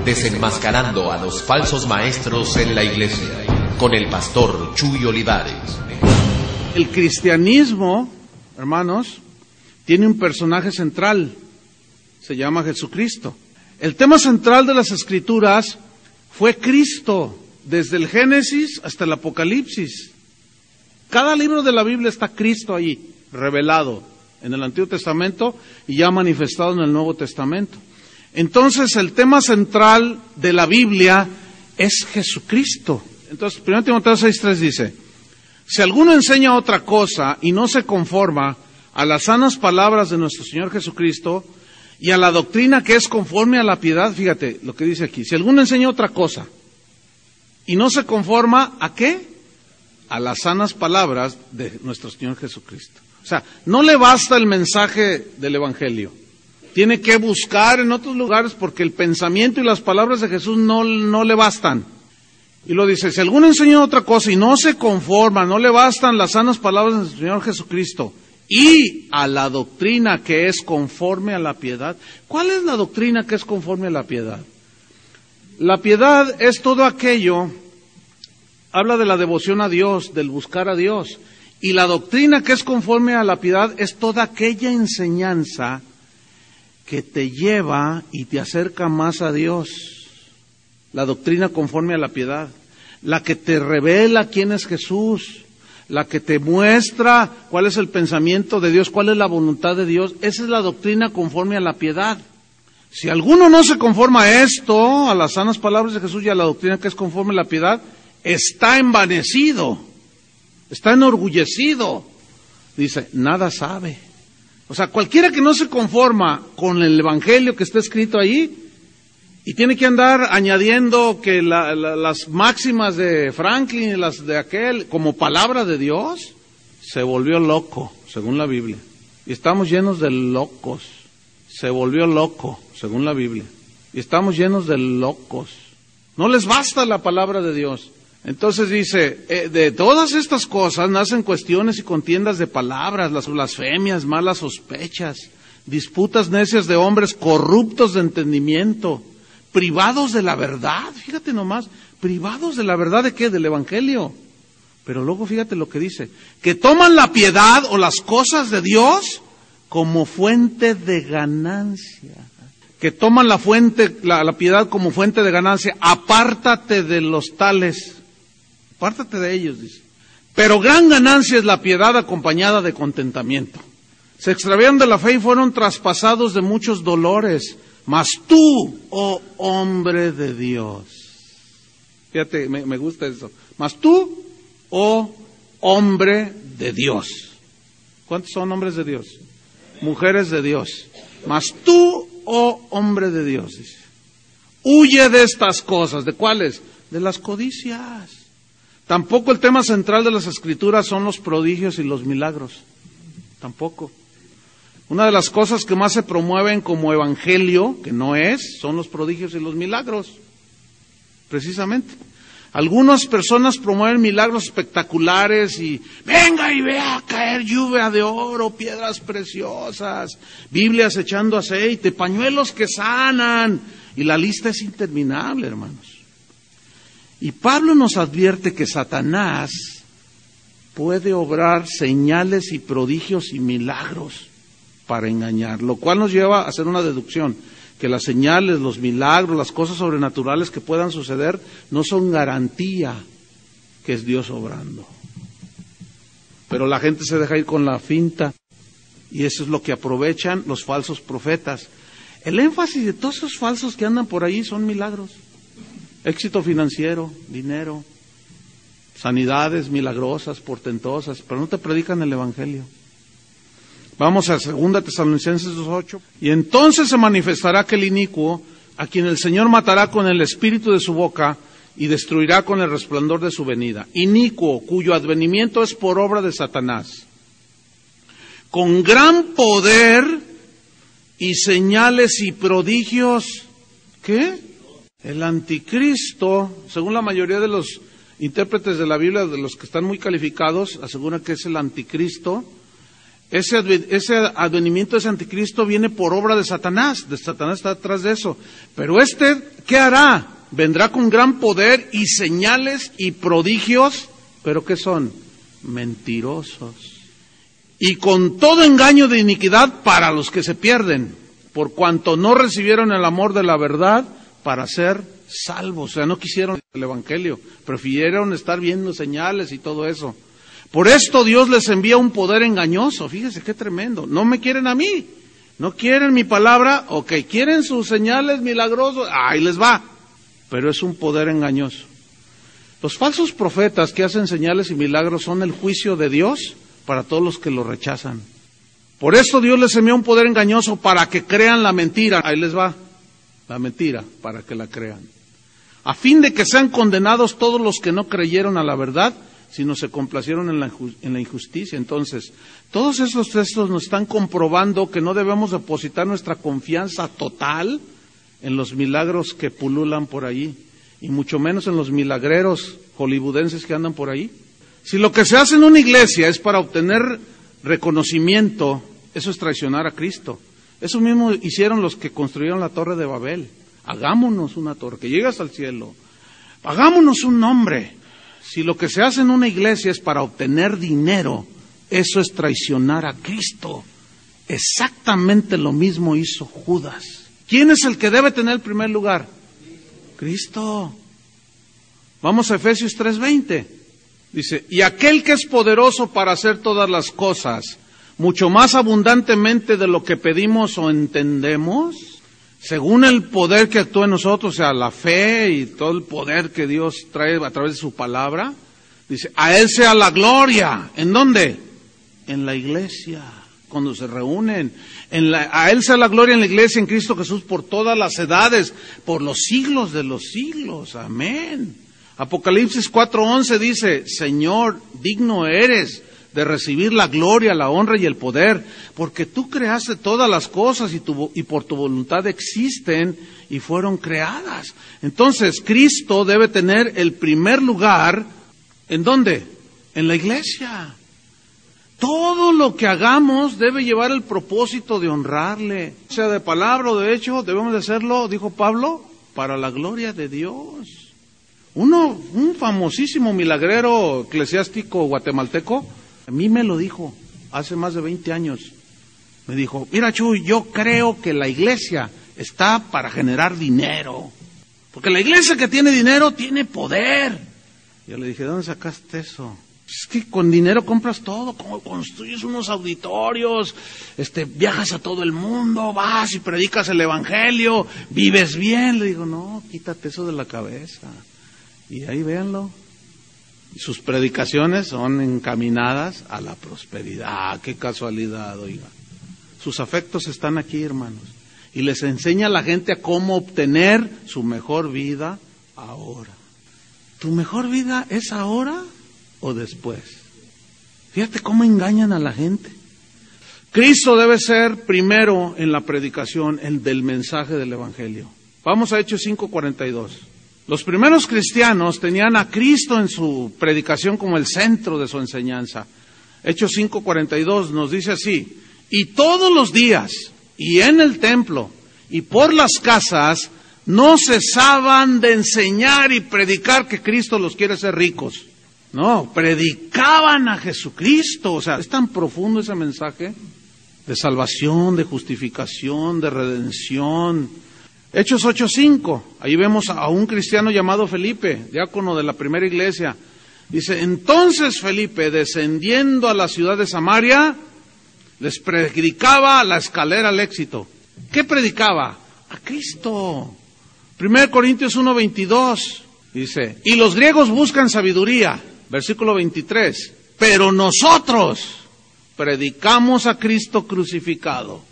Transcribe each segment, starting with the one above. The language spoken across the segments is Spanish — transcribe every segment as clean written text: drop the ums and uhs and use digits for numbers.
Desenmascarando a los falsos maestros en la iglesia, con el pastor Chuy Olivares. El cristianismo, hermanos, tiene un personaje central, se llama Jesucristo. El tema central de las Escrituras fue Cristo, desde el Génesis hasta el Apocalipsis. Cada libro de la Biblia está Cristo ahí, revelado en el Antiguo Testamento y ya manifestado en el Nuevo Testamento. Entonces, el tema central de la Biblia es Jesucristo. Entonces, 1 Timoteo 6:3 dice: si alguno enseña otra cosa y no se conforma a las sanas palabras de nuestro Señor Jesucristo y a la doctrina que es conforme a la piedad, fíjate lo que dice aquí, si alguno enseña otra cosa y no se conforma, ¿a qué? A las sanas palabras de nuestro Señor Jesucristo. O sea, no le basta el mensaje del Evangelio. Tiene que buscar en otros lugares porque el pensamiento y las palabras de Jesús no le bastan. Y lo dice, si alguno enseña otra cosa y no se conforma, no le bastan las sanas palabras de nuestro Señor Jesucristo y a la doctrina que es conforme a la piedad. ¿Cuál es la doctrina que es conforme a la piedad? La piedad es todo aquello, habla de la devoción a Dios, del buscar a Dios. Y la doctrina que es conforme a la piedad es toda aquella enseñanza que te lleva y te acerca más a Dios. La doctrina conforme a la piedad, la que te revela quién es Jesús, la que te muestra cuál es el pensamiento de Dios, cuál es la voluntad de Dios. Esa es la doctrina conforme a la piedad. Si alguno no se conforma a esto, a las sanas palabras de Jesús y a la doctrina que es conforme a la piedad, está envanecido, está enorgullecido. Dice, nada sabe. O sea, cualquiera que no se conforma con el Evangelio que está escrito ahí y tiene que andar añadiendo que las máximas de Franklin y las de aquel como palabra de Dios, se volvió loco, según la Biblia. Y estamos llenos de locos. Se volvió loco, según la Biblia. Y estamos llenos de locos. No les basta la palabra de Dios. Entonces dice, de todas estas cosas nacen cuestiones y contiendas de palabras, las blasfemias, malas sospechas, disputas necias de hombres corruptos de entendimiento, privados de la verdad, fíjate nomás, privados de la verdad ¿de qué? Del Evangelio. Pero luego fíjate lo que dice, que toman la piedad o las cosas de Dios como fuente de ganancia. Que toman la piedad como fuente de ganancia. Apártate de los tales. Apártate de ellos, dice. Pero gran ganancia es la piedad acompañada de contentamiento. Se extraviaron de la fe y fueron traspasados de muchos dolores. Mas tú, oh hombre de Dios. Fíjate, me gusta eso. Mas tú, oh hombre de Dios. ¿Cuántos son hombres de Dios? Mujeres de Dios. Mas tú, oh hombre de Dios, dice, huye de estas cosas. ¿De cuáles? De las codicias. Tampoco el tema central de las Escrituras son los prodigios y los milagros. Tampoco. Una de las cosas que más se promueven como evangelio, que no es, son los prodigios y los milagros. Precisamente. Algunas personas promueven milagros espectaculares y venga y vea caer lluvia de oro, piedras preciosas, Biblias echando aceite, pañuelos que sanan, y la lista es interminable, hermanos. Y Pablo nos advierte que Satanás puede obrar señales y prodigios y milagros para engañar, lo cual nos lleva a hacer una deducción, que las señales, los milagros, las cosas sobrenaturales que puedan suceder no son garantía que es Dios obrando. Pero la gente se deja ir con la finta y eso es lo que aprovechan los falsos profetas. El énfasis de todos esos falsos que andan por ahí son milagros. Éxito financiero, dinero, sanidades milagrosas, portentosas, pero no te predican el Evangelio. Vamos a 2 Tesalonicenses 2:8. Y entonces se manifestará aquel inicuo, a quien el Señor matará con el espíritu de su boca y destruirá con el resplandor de su venida. Inicuo, cuyo advenimiento es por obra de Satanás, con gran poder y señales y prodigios. ¿Qué? El anticristo, según la mayoría de los intérpretes de la Biblia, de los que están muy calificados, aseguran que es el anticristo. Ese advenimiento de ese anticristo viene por obra de Satanás. Satanás está detrás de eso. Pero ¿qué hará? Vendrá con gran poder y señales y prodigios. ¿Pero qué son? Mentirosos. Y con todo engaño de iniquidad para los que se pierden, por cuanto no recibieron el amor de la verdad para ser salvos. O sea, no quisieron el evangelio, prefirieron estar viendo señales y todo eso. Por esto Dios les envía un poder engañoso. Fíjese qué tremendo. No me quieren a mí, no quieren mi palabra, ok, quieren sus señales milagrosas, ahí les va. Pero es un poder engañoso. Los falsos profetas que hacen señales y milagros son el juicio de Dios para todos los que lo rechazan. Por esto Dios les envía un poder engañoso para que crean la mentira. Ahí les va, la mentira, para que la crean. A fin de que sean condenados todos los que no creyeron a la verdad, sino se complacieron en la injusticia. Entonces, todos esos textos nos están comprobando que no debemos depositar nuestra confianza total en los milagros que pululan por ahí, y mucho menos en los milagreros hollywoodenses que andan por ahí. Si lo que se hace en una iglesia es para obtener reconocimiento, eso es traicionar a Cristo. Eso mismo hicieron los que construyeron la Torre de Babel. Hagámonos una torre que llegue hasta el cielo. Hagámonos un nombre. Si lo que se hace en una iglesia es para obtener dinero, eso es traicionar a Cristo. Exactamente lo mismo hizo Judas. ¿Quién es el que debe tener el primer lugar? Cristo. Vamos a Efesios 3:20. Dice, y aquel que es poderoso para hacer todas las cosas, mucho más abundantemente de lo que pedimos o entendemos, según el poder que actúa en nosotros, o sea, la fe y todo el poder que Dios trae a través de su palabra, dice, a Él sea la gloria. ¿En dónde? En la iglesia, cuando se reúnen. A Él sea la gloria en la iglesia, en Cristo Jesús, por todas las edades, por los siglos de los siglos. Amén. Apocalipsis 4:11 dice, Señor, digno eres de recibir la gloria, la honra y el poder, porque tú creaste todas las cosas y por tu voluntad existen y fueron creadas. Entonces, Cristo debe tener el primer lugar, ¿en dónde? En la iglesia. Todo lo que hagamos debe llevar el propósito de honrarle, sea de palabra o de hecho, debemos de hacerlo, dijo Pablo, para la gloria de Dios. Un famosísimo milagrero eclesiástico guatemalteco, a mí me lo dijo hace más de 20 años. Me dijo, mira Chuy, yo creo que la iglesia está para generar dinero, porque la iglesia que tiene dinero tiene poder. Yo le dije, ¿de dónde sacaste eso? Es que con dinero compras todo, como construyes unos auditorios, viajas a todo el mundo, vas y predicas el evangelio, vives bien. Le digo, no, quítate eso de la cabeza. Y ahí véanlo. Y sus predicaciones son encaminadas a la prosperidad. Qué casualidad, oiga. Sus afectos están aquí, hermanos. Y les enseña a la gente a cómo obtener su mejor vida ahora. ¿Tu mejor vida es ahora o después? Fíjate cómo engañan a la gente. Cristo debe ser primero en la predicación, el del mensaje del evangelio. Vamos a Hechos 5:42. Los primeros cristianos tenían a Cristo en su predicación como el centro de su enseñanza. Hechos 5:42 nos dice así, y todos los días, y en el templo, y por las casas, no cesaban de enseñar y predicar que Cristo los quiere hacer ricos. No, predicaban a Jesucristo. O sea, es tan profundo ese mensaje de salvación, de justificación, de redención. Hechos 8:5, ahí vemos a un cristiano llamado Felipe, diácono de la primera iglesia. Dice, entonces Felipe, descendiendo a la ciudad de Samaria, les predicaba la escalera al éxito. ¿Qué predicaba? A Cristo. 1 Corintios 1:22, dice, y los griegos buscan sabiduría, versículo 23, pero nosotros predicamos a Cristo crucificado.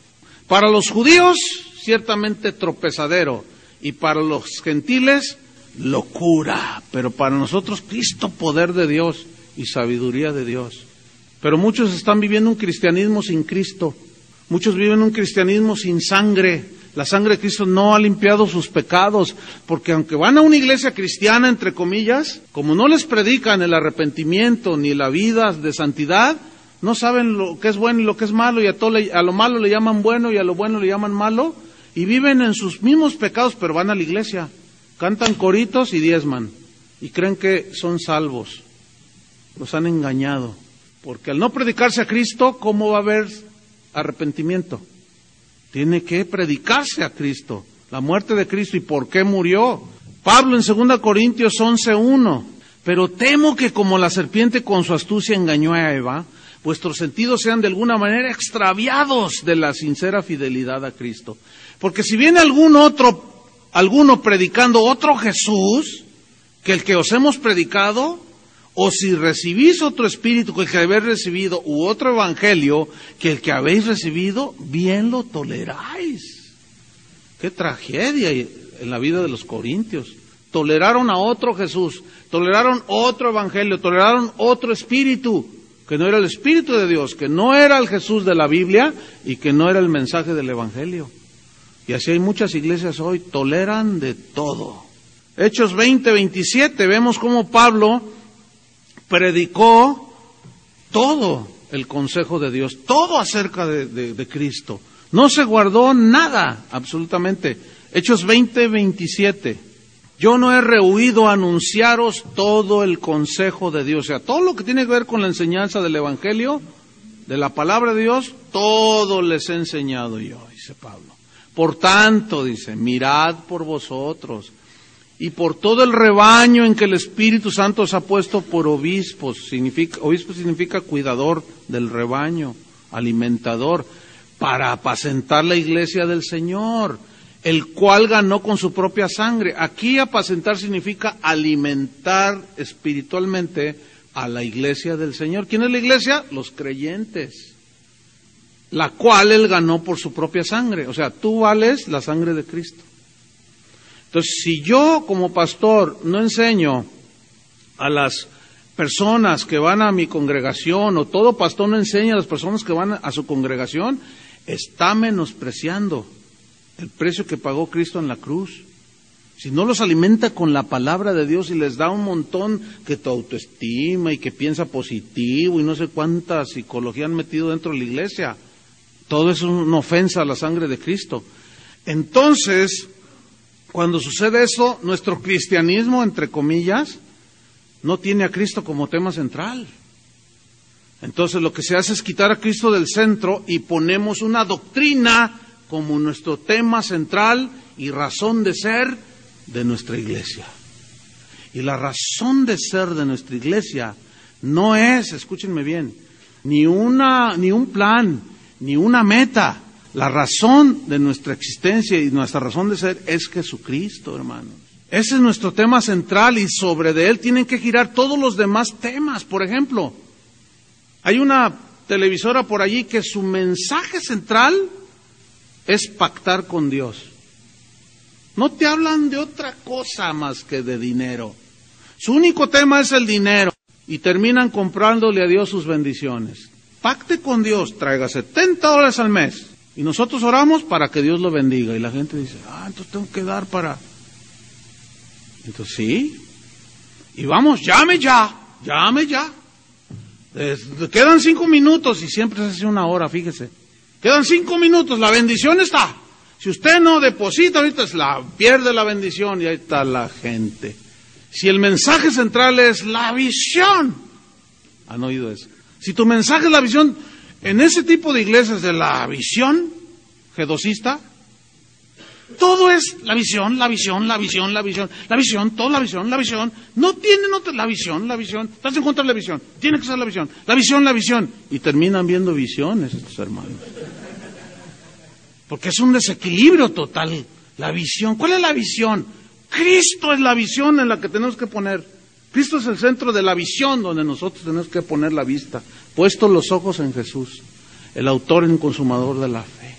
Para los judíos, ciertamente tropezadero, y para los gentiles, locura, pero para nosotros Cristo, poder de Dios y sabiduría de Dios. Pero muchos están viviendo un cristianismo sin Cristo, muchos viven un cristianismo sin sangre. La sangre de Cristo no ha limpiado sus pecados, porque aunque van a una iglesia cristiana, entre comillas, como no les predican el arrepentimiento ni la vida de santidad, No saben lo que es bueno y lo que es malo, y a lo malo le llaman bueno y a lo bueno le llaman malo, y viven en sus mismos pecados, pero van a la iglesia, cantan coritos y diezman, y creen que son salvos. Los han engañado, porque al no predicarse a Cristo, ¿cómo va a haber arrepentimiento? Tiene que predicarse a Cristo, la muerte de Cristo y por qué murió. Pablo en 2 Corintios 11:1, pero temo que como la serpiente con su astucia engañó a Eva, vuestros sentidos sean de alguna manera extraviados de la sincera fidelidad a Cristo. Porque si viene alguno predicando otro Jesús que el que os hemos predicado, o si recibís otro espíritu que el que habéis recibido, u otro evangelio que el que habéis recibido, bien lo toleráis. ¡Qué tragedia en la vida de los corintios! Toleraron a otro Jesús, toleraron otro evangelio, toleraron otro espíritu, que no era el Espíritu de Dios, que no era el Jesús de la Biblia y que no era el mensaje del Evangelio. Y así hay muchas iglesias hoy, toleran de todo. Hechos 20:27, vemos cómo Pablo predicó todo el consejo de Dios, todo acerca de Cristo. No se guardó nada, absolutamente. Hechos 20:27. Yo no he rehuido anunciaros todo el consejo de Dios. O sea, todo lo que tiene que ver con la enseñanza del Evangelio, de la palabra de Dios, todo les he enseñado yo, dice Pablo. Por tanto, dice, mirad por vosotros y por todo el rebaño en que el Espíritu Santo os ha puesto por obispos. Obispo significa cuidador del rebaño, alimentador, para apacentar la iglesia del Señor, el cual ganó con su propia sangre. Aquí apacentar significa alimentar espiritualmente a la iglesia del Señor. ¿Quién es la iglesia? Los creyentes, la cual Él ganó por su propia sangre. O sea, tú vales la sangre de Cristo. Entonces, si yo como pastor no enseño a las personas que van a mi congregación, o todo pastor no enseña a las personas que van a su congregación, está menospreciando el precio que pagó Cristo en la cruz. Si no los alimenta con la palabra de Dios y les da un montón que tu autoestima y que piensa positivo y no sé cuánta psicología han metido dentro de la iglesia, todo eso es una ofensa a la sangre de Cristo. Entonces, cuando sucede eso, nuestro cristianismo, entre comillas, no tiene a Cristo como tema central. Entonces lo que se hace es quitar a Cristo del centro y ponemos una doctrina como nuestro tema central y razón de ser de nuestra iglesia. Y la razón de ser de nuestra iglesia no es, escúchenme bien, ni un plan, ni una meta. La razón de nuestra existencia y nuestra razón de ser es Jesucristo, hermanos. Ese es nuestro tema central y sobre de él tienen que girar todos los demás temas. Por ejemplo, hay una televisora por allí que su mensaje central es pactar con Dios. No te hablan de otra cosa más que de dinero. Su único tema es el dinero y terminan comprándole a Dios sus bendiciones. Pacte con Dios, traiga $70 al mes y nosotros oramos para que Dios lo bendiga. Y la gente dice, entonces tengo que dar para... Entonces sí, y vamos, llame ya. Quedan 5 minutos y siempre se hace 1 hora, fíjese. Quedan 5 minutos, la bendición está. Si usted no deposita ahorita, pierde la bendición y ahí está la gente. Si el mensaje central es la visión, ¿han oído eso? Si tu mensaje es la visión, en ese tipo de iglesias de la visión, gedosista, todo es la visión, toda la visión. No tienen otra, la visión. Estás en contra de la visión, tiene que ser la visión. Y terminan viendo visiones estos hermanos. Porque es un desequilibrio total, la visión. ¿Cuál es la visión? Cristo es la visión en la que tenemos que poner. Cristo es el centro de la visión donde nosotros tenemos que poner la vista. Puestos los ojos en Jesús, el autor y consumador de la fe.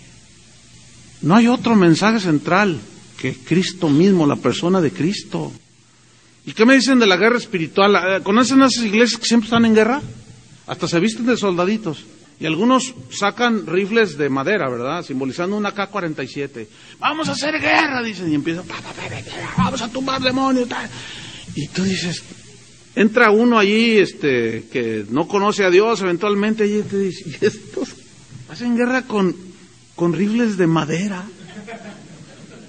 No hay otro mensaje central que Cristo mismo, la persona de Cristo. ¿Y qué me dicen de la guerra espiritual? ¿Conocen esas iglesias que siempre están en guerra? Hasta se visten de soldaditos. Y algunos sacan rifles de madera, ¿verdad? Simbolizando una AK-47. Vamos a hacer guerra, dicen. Y empiezan, vamos a tumbar demonios. Tal. Y tú dices, Entra uno allí que no conoce a Dios, eventualmente allí te dice, y estos hacen guerra con rifles de madera.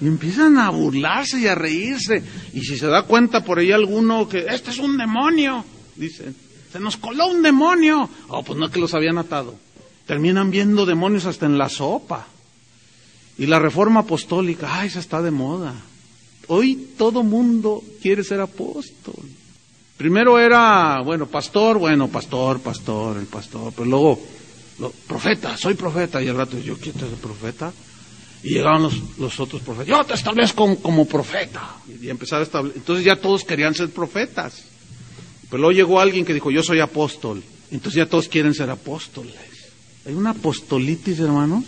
Y empiezan a burlarse y a reírse. Y si se da cuenta por ahí alguno que este es un demonio, dicen, se nos coló un demonio. Oh, pues no es que los habían atado. Terminan viendo demonios hasta en la sopa. Y la reforma apostólica, esa está de moda. Hoy todo mundo quiere ser apóstol. Primero era, pastor, el pastor. Pero luego, profeta, soy profeta. Y al rato, ¿yo quiero ser profeta? Y llegaban los otros profetas. Yo te establezco como profeta. Y empezaron a establecer. Entonces ya todos querían ser profetas. Pero luego llegó alguien que dijo, yo soy apóstol. Entonces ya todos quieren ser apóstoles. Hay una apostolitis, hermano.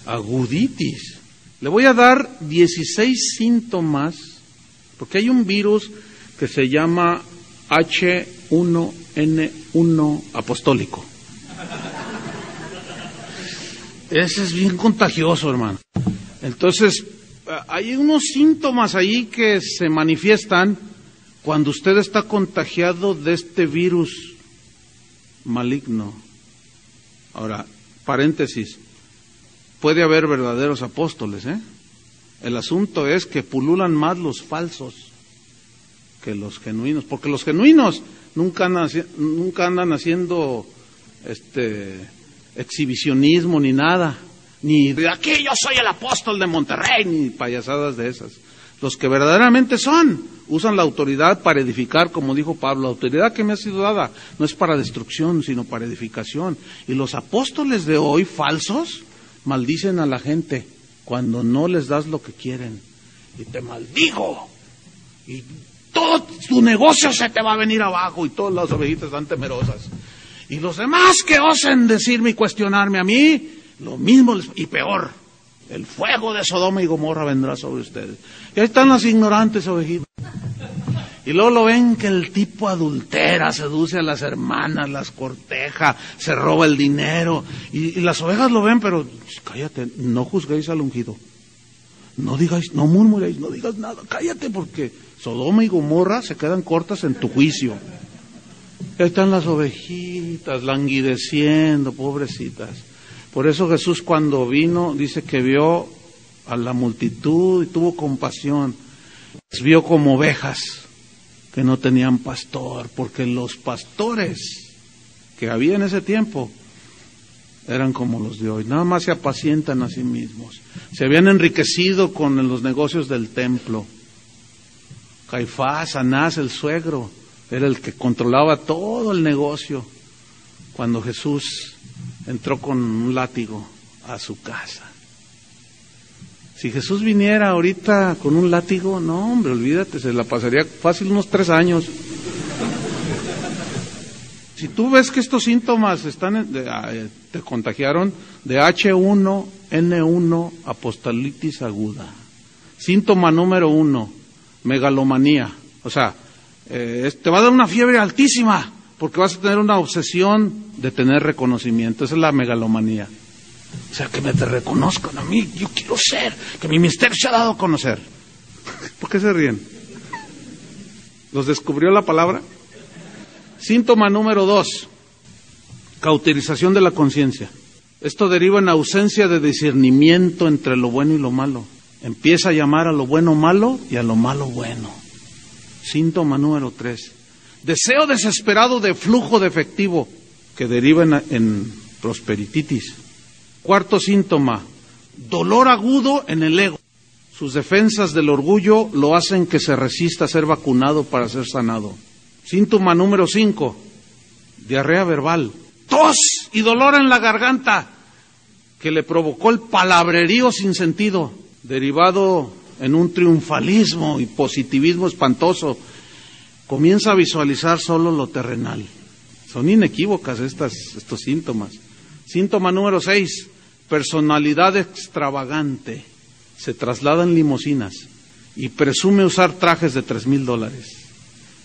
Aguditis. Le voy a dar 16 síntomas. Porque hay un virus que se llama H1N1 apostólico. Ese es bien contagioso, hermano. Entonces, hay unos síntomas ahí que se manifiestan cuando usted está contagiado de este virus maligno. Ahora, paréntesis, puede haber verdaderos apóstoles, ¿eh? El asunto es que pululan más los falsos que los genuinos, porque los genuinos nunca andan haciendo exhibicionismo ni nada, ni de aquí yo soy el apóstol de Monterrey, ni payasadas de esas. Los que verdaderamente usan la autoridad para edificar, como dijo Pablo, la autoridad que me ha sido dada no es para destrucción, sino para edificación. Y los apóstoles de hoy, falsos, maldicen a la gente cuando no les das lo que quieren. Y te maldigo, y todo tu negocio se te va a venir abajo, y todas las ovejitas están temerosas. Y los demás que osen decirme y cuestionarme a mí, lo mismo y peor. El fuego de Sodoma y Gomorra vendrá sobre ustedes. Y ahí están las ignorantes ovejitas. Y luego lo ven que el tipo adultera, seduce a las hermanas, las corteja, se roba el dinero. Y las ovejas lo ven, pero cállate, no juzguéis al ungido. No digáis, no murmuréis, no digas nada, cállate, porque Sodoma y Gomorra se quedan cortas en tu juicio. Ahí están las ovejitas languideciendo, pobrecitas. Por eso Jesús cuando vino, dice que vio a la multitud y tuvo compasión. Las vio como ovejas que no tenían pastor, porque los pastores que había en ese tiempo eran como los de hoy. Nada más se apacientan a sí mismos. Se habían enriquecido con los negocios del templo. Caifás, Anás, el suegro, era el que controlaba todo el negocio cuando Jesús entró con un látigo a su casa. Si Jesús viniera ahorita con un látigo, no hombre, olvídate, se la pasaría fácil unos 3 años. Si tú ves que estos síntomas te contagiaron de H1N1 apostolitis aguda. Síntoma número 1, megalomanía. O sea, te va a dar una fiebre altísima porque vas a tener una obsesión de tener reconocimiento. Esa es la megalomanía. O sea, que te reconozcan a mí, yo quiero ser, que mi misterio se ha dado a conocer. ¿Por qué se ríen? ¿Los descubrió la palabra? Síntoma número 2, cauterización de la conciencia. Esto deriva en ausencia de discernimiento entre lo bueno y lo malo. Empieza a llamar a lo bueno malo y a lo malo bueno. Síntoma número 3, deseo desesperado de flujo de efectivo que deriva en prosperititis. 4 síntoma, dolor agudo en el ego. Sus defensas del orgullo lo hacen que se resista a ser vacunado para ser sanado. Síntoma número 5, diarrea verbal, tos y dolor en la garganta que le provocó el palabrerío sin sentido, derivado en un triunfalismo y positivismo espantoso. Comienza a visualizar solo lo terrenal. Son inequívocas estos síntomas. Síntoma número 6, personalidad extravagante. Se traslada en limusinas y presume usar trajes de $3,000,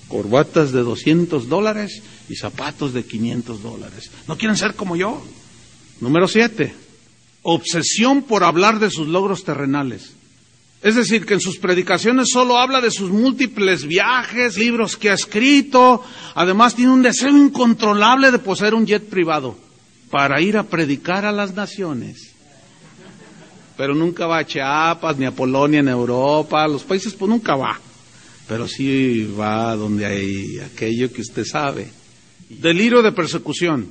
corbatas de $200 y zapatos de $500. ¿No quieren ser como yo? Número 7, obsesión por hablar de sus logros terrenales. Es decir, que en sus predicaciones solo habla de sus múltiples viajes, libros que ha escrito. Además tiene un deseo incontrolable de poseer un jet privado para ir a predicar a las naciones. Pero nunca va a Chiapas, ni a Polonia, ni a Europa. A los países pues nunca va. Pero sí va donde hay aquello que usted sabe. Delirio de persecución.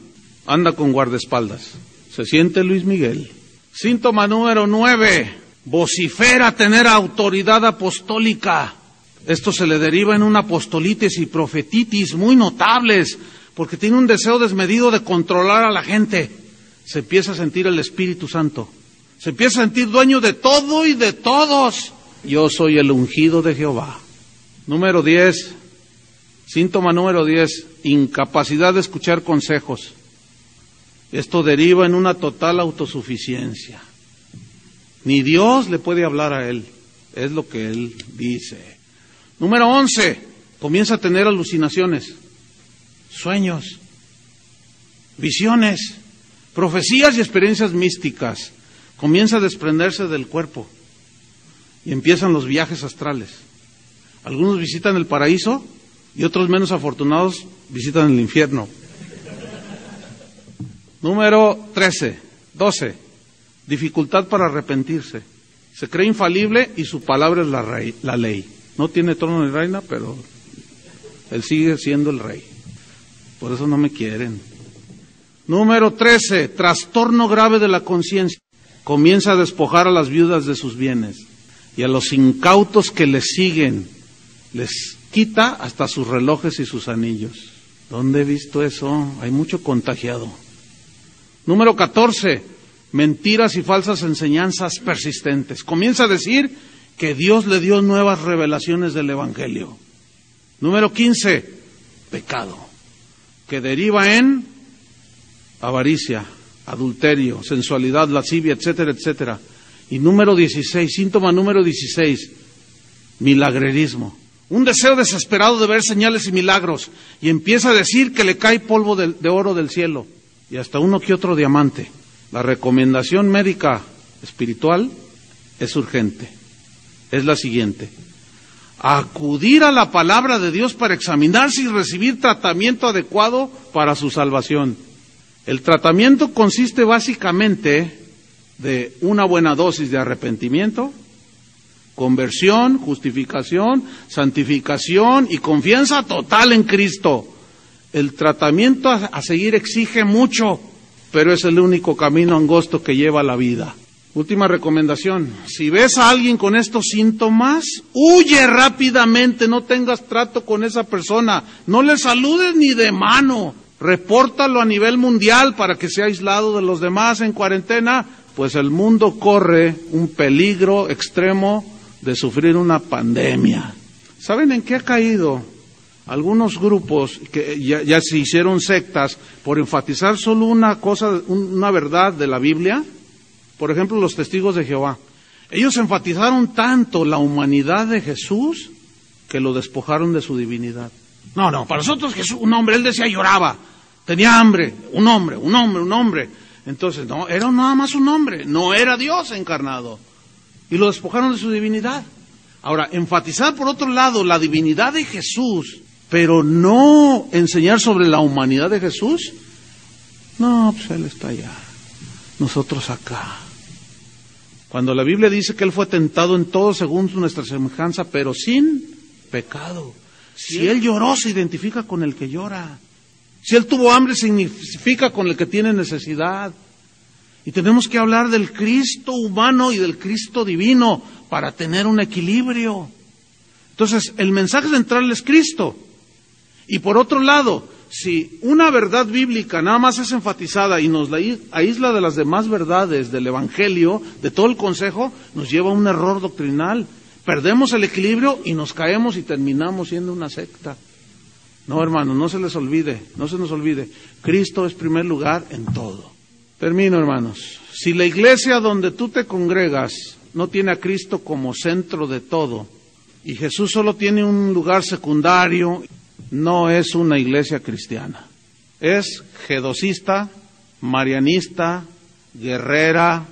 Anda con guardaespaldas. Se siente Luis Miguel. Síntoma número 9. Vocifera tener autoridad apostólica. Esto se le deriva en una apostolitis y profetitis muy notables, porque tiene un deseo desmedido de controlar a la gente. Se empieza a sentir el Espíritu Santo. Se empieza a sentir dueño de todo y de todos. Yo soy el ungido de Jehová. Número 10. Síntoma número 10. Incapacidad de escuchar consejos. Esto deriva en una total autosuficiencia. Ni Dios le puede hablar a él. Es lo que él dice. Número 11. Comienza a tener alucinaciones, sueños, visiones, profecías y experiencias místicas. Comienza a desprenderse del cuerpo y empiezan los viajes astrales. Algunos visitan el paraíso y otros menos afortunados visitan el infierno. Número 12. Dificultad para arrepentirse. Se cree infalible y su palabra es la ley. No tiene trono ni reina, pero él sigue siendo el rey. Por eso no me quieren. Número 13. Trastorno grave de la conciencia. Comienza a despojar a las viudas de sus bienes y a los incautos que les siguen les quita hasta sus relojes y sus anillos. ¿Dónde he visto eso? Hay mucho contagiado. Número 14. Mentiras y falsas enseñanzas persistentes. Comienza a decir que Dios le dio nuevas revelaciones del Evangelio. Número 15. Pecado, que deriva en avaricia, adulterio, sensualidad, lascivia, etcétera, etcétera. Y número 16, síntoma número 16, milagrerismo. Un deseo desesperado de ver señales y milagros. Y empieza a decir que le cae polvo de oro del cielo. Y hasta uno que otro diamante. La recomendación médica espiritual es urgente. Es la siguiente: acudir a la palabra de Dios para examinarse y recibir tratamiento adecuado para su salvación. El tratamiento consiste básicamente de una buena dosis de arrepentimiento, conversión, justificación, santificación y confianza total en Cristo. El tratamiento a seguir exige mucho, pero es el único camino angosto que lleva a la vida. Última recomendación: si ves a alguien con estos síntomas, huye rápidamente, no tengas trato con esa persona, no le saludes ni de mano, repórtalo a nivel mundial para que sea aislado de los demás en cuarentena, pues el mundo corre un peligro extremo de sufrir una pandemia. ¿Saben en qué ha caído algunos grupos que ya se hicieron sectas por enfatizar solo una cosa, una verdad de la Biblia? Por ejemplo, los testigos de Jehová. Ellos enfatizaron tanto la humanidad de Jesús que lo despojaron de su divinidad. No, para nosotros Jesús, un hombre, él decía, lloraba, tenía hambre, un hombre. Entonces, no, era nada más un hombre, no era Dios encarnado. Y lo despojaron de su divinidad. Ahora, enfatizar por otro lado la divinidad de Jesús, pero no enseñar sobre la humanidad de Jesús, no, pues él está allá, nosotros acá. Cuando la Biblia dice que él fue tentado en todo según nuestra semejanza, pero sin pecado. Si él lloró, se identifica con el que llora. Si él tuvo hambre, se identifica con el que tiene necesidad. Y tenemos que hablar del Cristo humano y del Cristo divino para tener un equilibrio. Entonces, el mensaje central es Cristo. Y por otro lado, si una verdad bíblica nada más es enfatizada y nos la aísla de las demás verdades del Evangelio, de todo el consejo, nos lleva a un error doctrinal. Perdemos el equilibrio y nos caemos y terminamos siendo una secta. No, hermano, no se nos olvide. Cristo es primer lugar en todo. Termino, hermanos. Si la iglesia donde tú te congregas no tiene a Cristo como centro de todo, y Jesús solo tiene un lugar secundario, no es una iglesia cristiana. Es gedosista, marianista, guerrera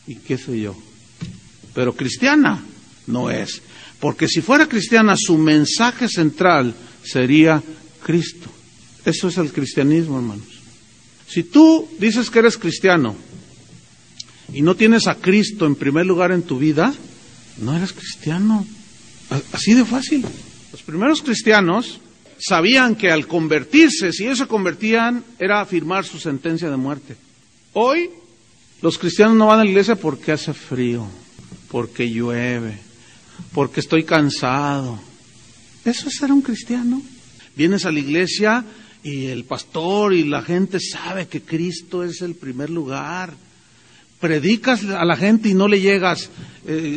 y qué sé yo. Pero cristiana No es. Porque si fuera cristiana, su mensaje central sería Cristo. Eso es el cristianismo, hermanos. Si tú dices que eres cristiano y no tienes a Cristo en primer lugar en tu vida, no eres cristiano. Así de fácil. Los primeros cristianos sabían que al convertirse, si ellos se convertían, era firmar su sentencia de muerte. Hoy, los cristianos no van a la iglesia porque hace frío, porque llueve, porque estoy cansado. ¿Eso es ser un cristiano? Vienes a la iglesia y el pastor y la gente sabe que Cristo es el primer lugar. Predicas a la gente y no le llegas,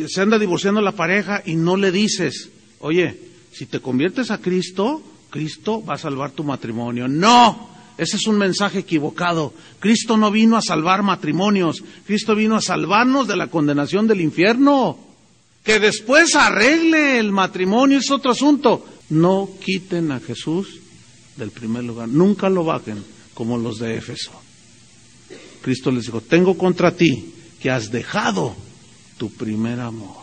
se anda divorciando la pareja y no le dices, oye, si te conviertes a Cristo, Cristo va a salvar tu matrimonio. ¡No! Ese es un mensaje equivocado. Cristo no vino a salvar matrimonios, Cristo vino a salvarnos de la condenación del infierno. Que después arregle el matrimonio es otro asunto. No quiten a Jesús del primer lugar, nunca lo bajen como los de Éfeso. Cristo les dijo, tengo contra ti que has dejado tu primer amor.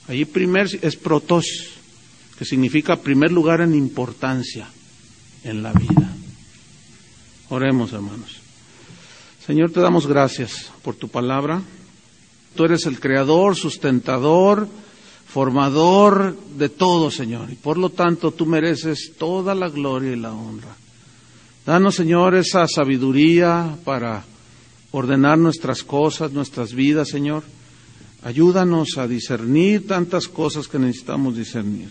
Allí primer es protos, que significa primer lugar en importancia en la vida. Oremos, hermanos. Señor, te damos gracias por tu palabra. Tú eres el creador, sustentador, formador de todo, Señor. Y por lo tanto, tú mereces toda la gloria y la honra. Danos, Señor, esa sabiduría para ordenar nuestras cosas, nuestras vidas, Señor. Ayúdanos a discernir tantas cosas que necesitamos discernir.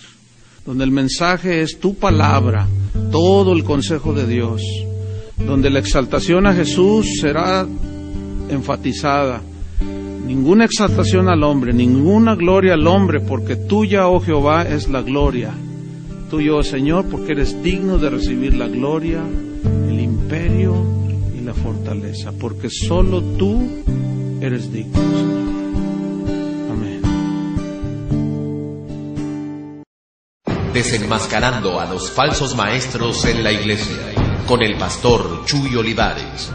Donde el mensaje es tu palabra, todo el consejo de Dios. Donde la exaltación a Jesús será enfatizada. Ninguna exaltación al hombre, ninguna gloria al hombre, porque tuya, oh Jehová, es la gloria. Tuyo, oh Señor, porque eres digno de recibir la gloria, el imperio y la fortaleza, porque solo tú eres digno, Señor. Amén. Desenmascarando a los falsos maestros en la iglesia, con el pastor Chuy Olivares.